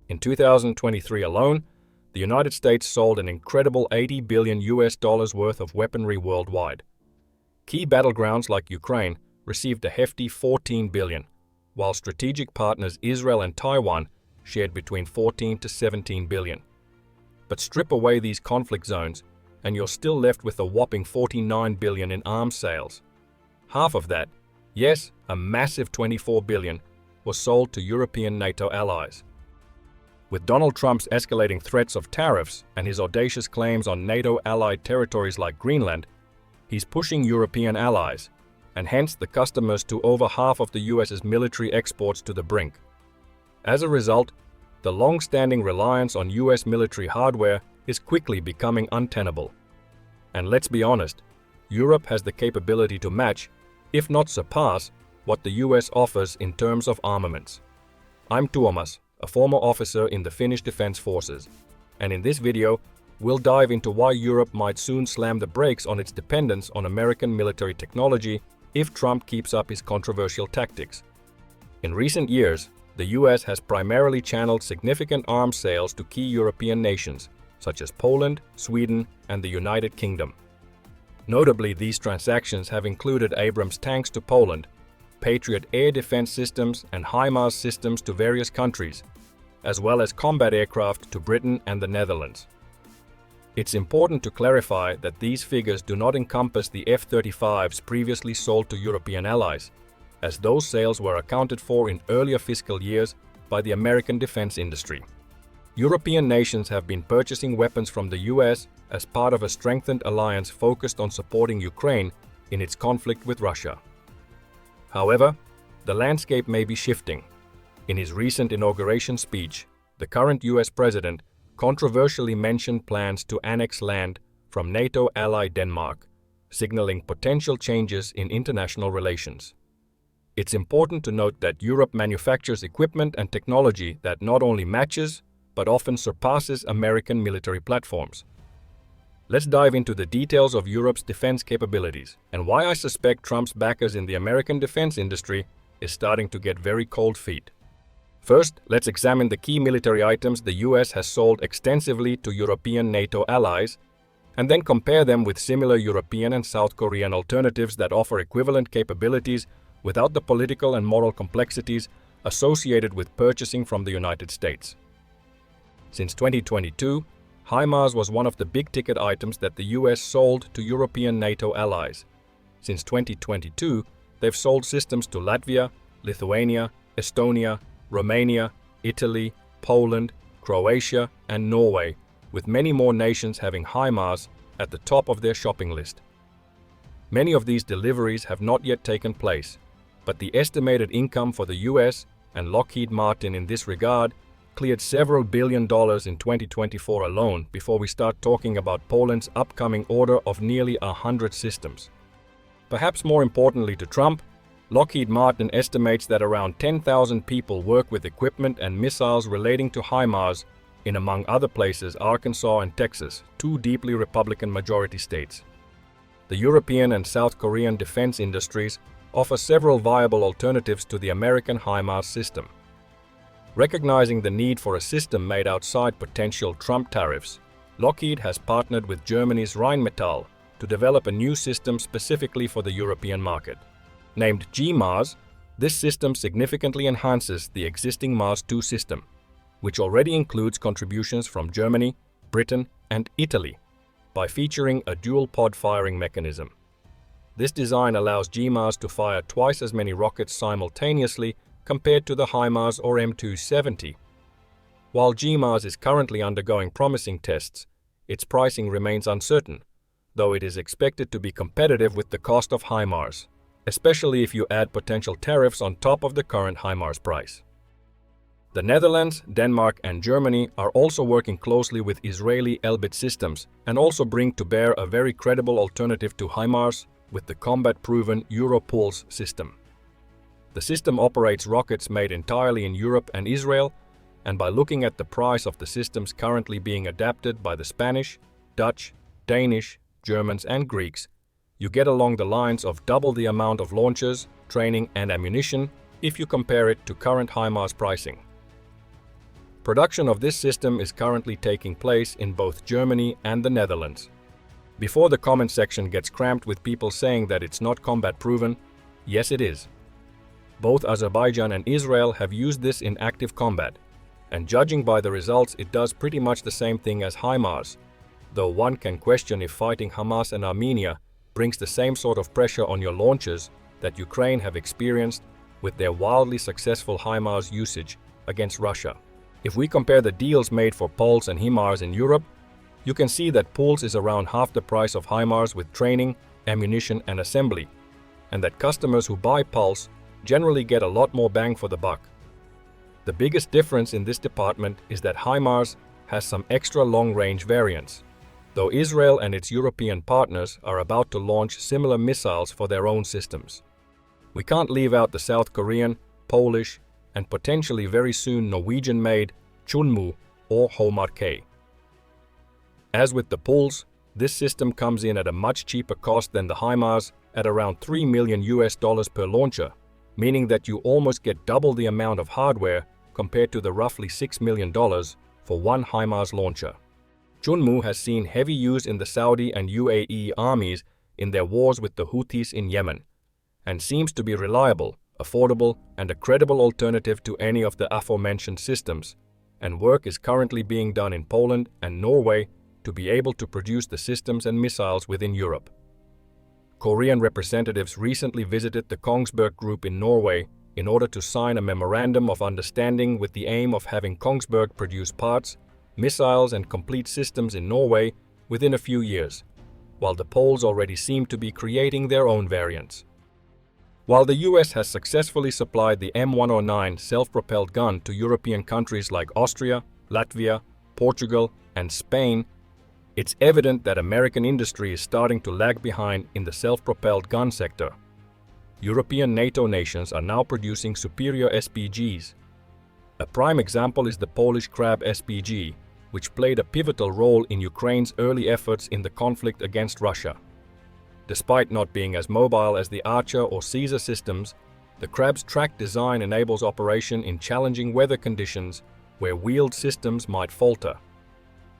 In 2023 alone, the United States sold an incredible $80 billion worth of weaponry worldwide. Key battlegrounds like Ukraine received a hefty $14 billion, while strategic partners Israel and Taiwan shared between $14 to $17 billion. But strip away these conflict zones, and you're still left with a whopping $49 billion in arms sales. Half of that, yes, a massive $24 billion, was sold to European NATO allies. With Donald Trump's escalating threats of tariffs and his audacious claims on NATO-allied territories like Greenland, he's pushing European allies, and hence the customers, to over half of the US's military exports to the brink. As a result, the long-standing reliance on US military hardware is quickly becoming untenable. And let's be honest, Europe has the capability to match, if not surpass, what the US offers in terms of armaments. I'm Tuomas, a former officer in the Finnish Defense Forces, and in this video, we'll dive into why Europe might soon slam the brakes on its dependence on American military technology if Trump keeps up his controversial tactics. In recent years, the US has primarily channeled significant arms sales to key European nations, such as Poland, Sweden, and the United Kingdom. Notably, these transactions have included Abrams tanks to Poland, Patriot air defense systems and HIMARS systems to various countries, as well as combat aircraft to Britain and the Netherlands. It's important to clarify that these figures do not encompass the F-35s previously sold to European allies, as those sales were accounted for in earlier fiscal years by the American defense industry. European nations have been purchasing weapons from the US as part of a strengthened alliance focused on supporting Ukraine in its conflict with Russia. However, the landscape may be shifting. In his recent inauguration speech, the current US president controversially mentioned plans to annex land from NATO ally Denmark, signaling potential changes in international relations. It's important to note that Europe manufactures equipment and technology that not only matches, but often surpasses American military platforms. Let's dive into the details of Europe's defense capabilities and why I suspect Trump's backers in the American defense industry is starting to get very cold feet. First, let's examine the key military items the US has sold extensively to European NATO allies, and then compare them with similar European and South Korean alternatives that offer equivalent capabilities without the political and moral complexities associated with purchasing from the United States. Since 2022, HIMARS was one of the big-ticket items that the US sold to European NATO allies. Since 2022, they've sold systems to Latvia, Lithuania, Estonia, Romania, Italy, Poland, Croatia, and Norway, with many more nations having HIMARS at the top of their shopping list. Many of these deliveries have not yet taken place, but the estimated income for the US and Lockheed Martin in this regard cleared several $1 billion in 2024 alone before we start talking about Poland's upcoming order of nearly 100 systems. Perhaps more importantly to Trump, Lockheed Martin estimates that around 10,000 people work with equipment and missiles relating to HIMARS in, among other places, Arkansas and Texas, two deeply Republican majority states. The European and South Korean defense industries offer several viable alternatives to the American HIMARS system. Recognizing the need for a system made outside potential Trump tariffs, Lockheed has partnered with Germany's Rheinmetall to develop a new system specifically for the European market. Named GMARS, this system significantly enhances the existing Mars 2 system, which already includes contributions from Germany, Britain, and Italy, by featuring a dual-pod firing mechanism. This design allows GMARS to fire twice as many rockets simultaneously compared to the HIMARS or M270. While GMARS is currently undergoing promising tests, its pricing remains uncertain, though it is expected to be competitive with the cost of HIMARS, especially if you add potential tariffs on top of the current HIMARS price. The Netherlands, Denmark, and Germany are also working closely with Israeli Elbit Systems and also bring to bear a very credible alternative to HIMARS with the combat-proven EuroPULS system. The system operates rockets made entirely in Europe and Israel, and by looking at the price of the systems currently being adapted by the Spanish, Dutch, Danish, Germans, and Greeks, you get along the lines of double the amount of launchers, training, and ammunition if you compare it to current HIMARS pricing. Production of this system is currently taking place in both Germany and the Netherlands. Before the comment section gets cramped with people saying that it's not combat proven, yes it is. Both Azerbaijan and Israel have used this in active combat, and judging by the results it does pretty much the same thing as HIMARS, though one can question if fighting Hamas and Armenia brings the same sort of pressure on your launchers that Ukraine have experienced with their wildly successful HIMARS usage against Russia. If we compare the deals made for PULS and HIMARS in Europe, you can see that PULS is around half the price of HIMARS with training, ammunition and assembly, and that customers who buy PULS generally get a lot more bang for the buck. The biggest difference in this department is that HIMARS has some extra long-range variants, though Israel and its European partners are about to launch similar missiles for their own systems. We can't leave out the South Korean, Polish, and potentially very soon Norwegian-made Chunmoo or HIMARS. As with the PULS, this system comes in at a much cheaper cost than the HIMARS at around $3 million per launcher, meaning that you almost get double the amount of hardware compared to the roughly $6 million for one HIMARS launcher. Chunmoo has seen heavy use in the Saudi and UAE armies in their wars with the Houthis in Yemen, and seems to be reliable, affordable, and a credible alternative to any of the aforementioned systems, and work is currently being done in Poland and Norway to be able to produce the systems and missiles within Europe. Korean representatives recently visited the Kongsberg Group in Norway in order to sign a memorandum of understanding with the aim of having Kongsberg produce parts, missiles and complete systems in Norway within a few years, while the Poles already seem to be creating their own variants. While the US has successfully supplied the M109 self-propelled gun to European countries like Austria, Latvia, Portugal, and Spain, it's evident that American industry is starting to lag behind in the self-propelled gun sector. European NATO nations are now producing superior SPGs. A prime example is the Polish Crab SPG, which played a pivotal role in Ukraine's early efforts in the conflict against Russia. Despite not being as mobile as the Archer or Caesar systems, the Crab's track design enables operation in challenging weather conditions where wheeled systems might falter.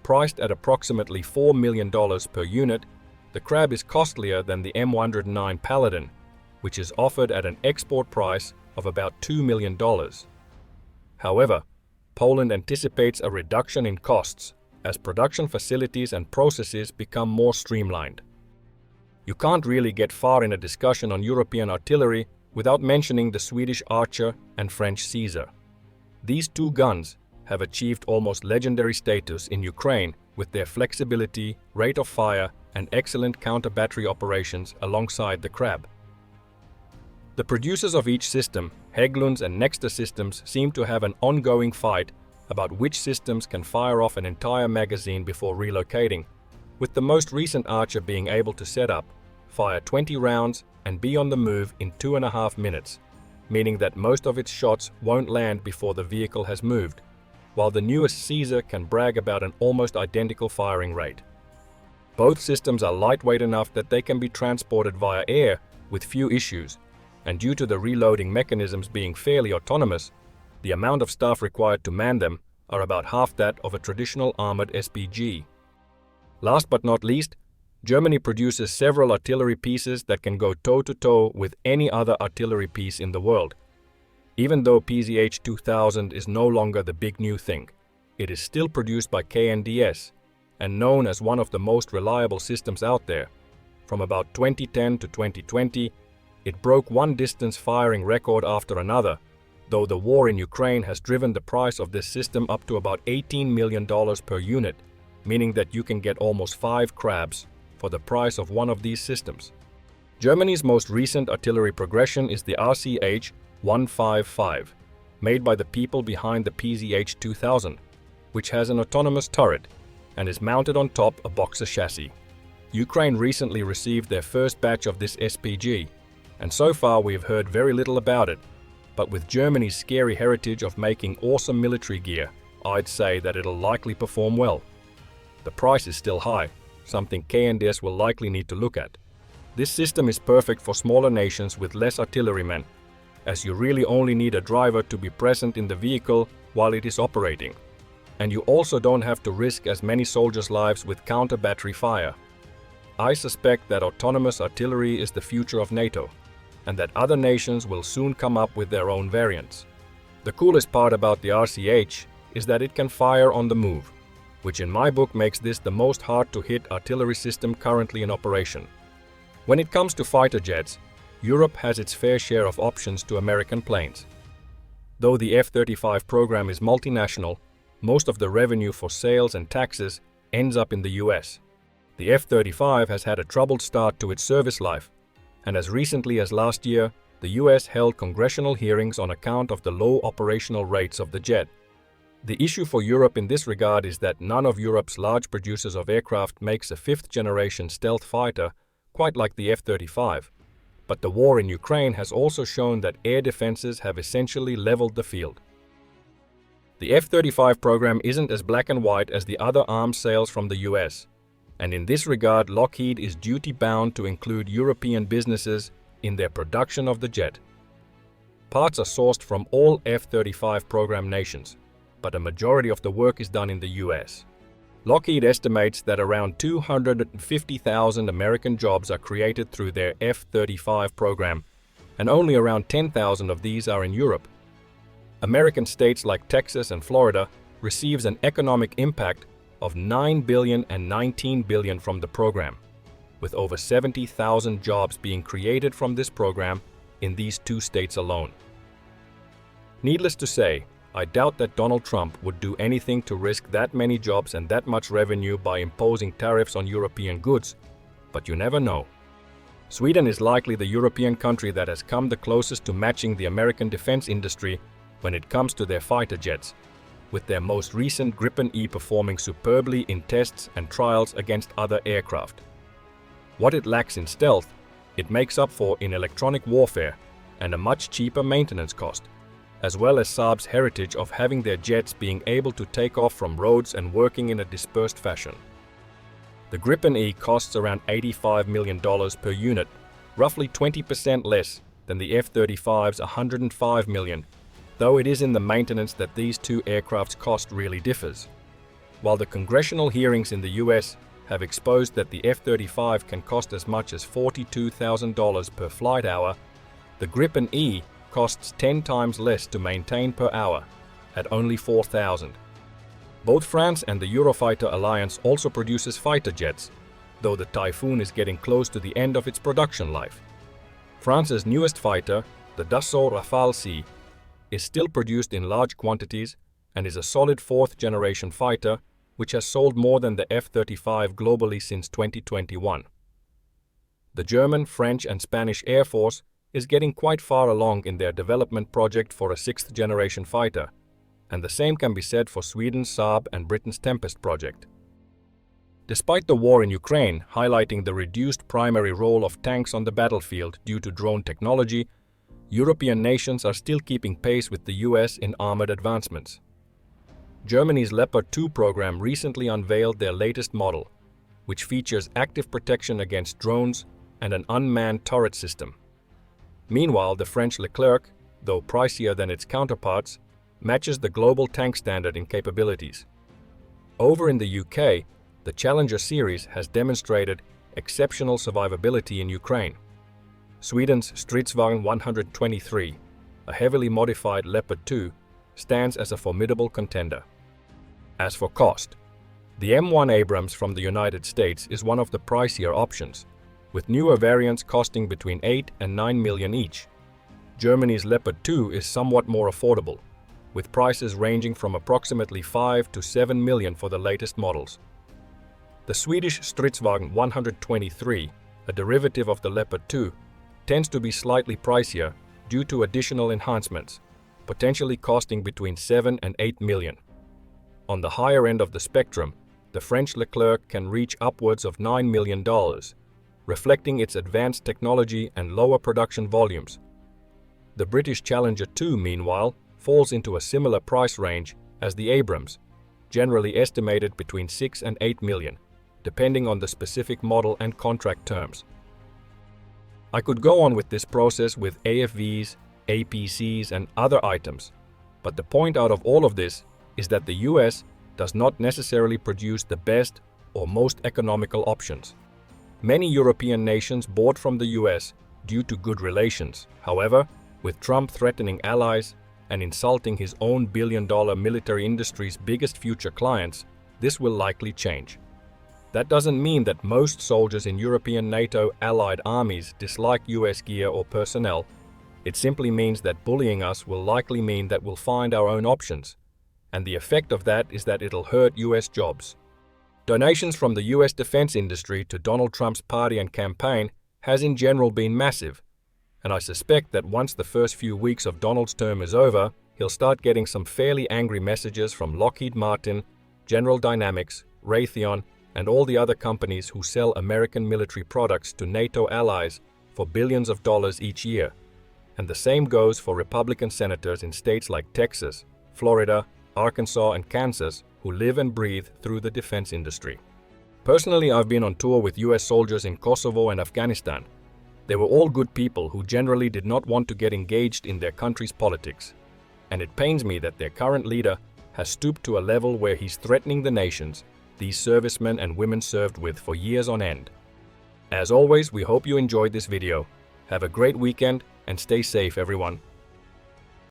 Priced at approximately $4 million per unit, the Crab is costlier than the M109 Paladin, which is offered at an export price of about $2 million. However, Poland anticipates a reduction in costs as production facilities and processes become more streamlined. You can't really get far in a discussion on European artillery without mentioning the Swedish Archer and French Caesar. These two guns have achieved almost legendary status in Ukraine with their flexibility, rate of fire, and excellent counter-battery operations alongside the Crab. The producers of each system, Hägglunds and Nexter Systems, seem to have an ongoing fight about which systems can fire off an entire magazine before relocating, with the most recent Archer being able to set up, fire 20 rounds, and be on the move in 2.5 minutes, meaning that most of its shots won't land before the vehicle has moved, while the newest Caesar can brag about an almost identical firing rate. Both systems are lightweight enough that they can be transported via air with few issues, and due to the reloading mechanisms being fairly autonomous, the amount of staff required to man them are about half that of a traditional armored SPG. Last but not least, Germany produces several artillery pieces that can go toe-to-toe with any other artillery piece in the world. Even though PZH-2000 is no longer the big new thing, it is still produced by KNDS and known as one of the most reliable systems out there. From about 2010 to 2020, it broke one distance firing record after another, though the war in Ukraine has driven the price of this system up to about $18 million per unit, meaning that you can get almost 5 Crabs for the price of one of these systems. Germany's most recent artillery progression is the RCH-155, made by the people behind the PZH-2000, which has an autonomous turret and is mounted on top a Boxer chassis. Ukraine recently received their first batch of this SPG, and so far we have heard very little about it, but with Germany's scary heritage of making awesome military gear, I'd say that it'll likely perform well. The price is still high, something KNDS will likely need to look at. This system is perfect for smaller nations with less artillerymen, as you really only need a driver to be present in the vehicle while it is operating. And you also don't have to risk as many soldiers' lives with counter-battery fire. I suspect that autonomous artillery is the future of NATO, and that other nations will soon come up with their own variants. The coolest part about the RCH is that it can fire on the move, which in my book makes this the most hard-to-hit artillery system currently in operation. When it comes to fighter jets, Europe has its fair share of options to American planes. Though the F-35 program is multinational, most of the revenue for sales and taxes ends up in the US. The F-35 has had a troubled start to its service life, and as recently as last year, the US held congressional hearings on account of the low operational rates of the jet. The issue for Europe in this regard is that none of Europe's large producers of aircraft makes a fifth-generation stealth fighter quite like the F-35. But the war in Ukraine has also shown that air defenses have essentially leveled the field. The F-35 program isn't as black and white as the other arms sales from the US, and in this regard Lockheed is duty-bound to include European businesses in their production of the jet. Parts are sourced from all F-35 program nations, but a majority of the work is done in the US. Lockheed estimates that around 250,000 American jobs are created through their F-35 program, and only around 10,000 of these are in Europe. American states like Texas and Florida receives an economic impact of $9 billion and $19 billion from the program, with over 70,000 jobs being created from this program in these two states alone. Needless to say, I doubt that Donald Trump would do anything to risk that many jobs and that much revenue by imposing tariffs on European goods, but you never know. Sweden is likely the European country that has come the closest to matching the American defense industry when it comes to their fighter jets, with their most recent Gripen E performing superbly in tests and trials against other aircraft. What it lacks in stealth, it makes up for in electronic warfare and a much cheaper maintenance cost, as well as Saab's heritage of having their jets being able to take off from roads and working in a dispersed fashion. The Gripen E costs around $85 million per unit, roughly 20% less than the F-35's $105 million, though it is in the maintenance that these two aircraft's cost really differs. While the congressional hearings in the US have exposed that the F-35 can cost as much as $42,000 per flight hour, the Gripen E costs 10 times less to maintain per hour, at only $4,000. Both France and the Eurofighter alliance also produces fighter jets, though the Typhoon is getting close to the end of its production life. France's newest fighter, the Dassault Rafale C, is still produced in large quantities and is a solid fourth-generation fighter which has sold more than the F-35 globally since 2021. The German, French and Spanish Air Force is getting quite far along in their development project for a sixth-generation fighter, and the same can be said for Sweden's Saab and Britain's Tempest project. Despite the war in Ukraine highlighting the reduced primary role of tanks on the battlefield due to drone technology, European nations are still keeping pace with the US in armored advancements. Germany's Leopard 2 program recently unveiled their latest model, which features active protection against drones and an unmanned turret system. Meanwhile, the French Leclerc, though pricier than its counterparts, matches the global tank standard in capabilities. Over in the UK, the Challenger series has demonstrated exceptional survivability in Ukraine. Sweden's Stridsvagn 123, a heavily modified Leopard 2, stands as a formidable contender. As for cost, the M1 Abrams from the United States is one of the pricier options, with newer variants costing between $8 and $9 million each. Germany's Leopard 2 is somewhat more affordable, with prices ranging from approximately $5 to $7 million for the latest models. The Swedish Stridsvagn 123, a derivative of the Leopard 2, tends to be slightly pricier due to additional enhancements, potentially costing between $7 and $8 million. On the higher end of the spectrum, the French Leclerc can reach upwards of $9 million, reflecting its advanced technology and lower production volumes. The British Challenger 2, meanwhile, falls into a similar price range as the Abrams, generally estimated between $6 and $8 million, depending on the specific model and contract terms. I could go on with this process with AFVs, APCs, and other items, but the point out of all of this is that the US does not necessarily produce the best or most economical options. Many European nations bought from the US due to good relations. However, with Trump threatening allies and insulting his own billion-dollar military industry's biggest future clients, this will likely change. That doesn't mean that most soldiers in European NATO allied armies dislike US gear or personnel. It simply means that bullying us will likely mean that we'll find our own options. And the effect of that is that it'll hurt US jobs. Donations from the US defense industry to Donald Trump's party and campaign has in general been massive. And I suspect that once the first few weeks of Donald's term is over, he'll start getting some fairly angry messages from Lockheed Martin, General Dynamics, Raytheon, and all the other companies who sell American military products to NATO allies for billions of dollars each year. And the same goes for Republican senators in states like Texas, Florida, Arkansas, and Kansas who live and breathe through the defense industry. Personally, I've been on tour with US soldiers in Kosovo and Afghanistan. They were all good people who generally did not want to get engaged in their country's politics. And it pains me that their current leader has stooped to a level where he's threatening the nations these servicemen and women served with for years on end. As always, we hope you enjoyed this video. Have a great weekend and stay safe, everyone.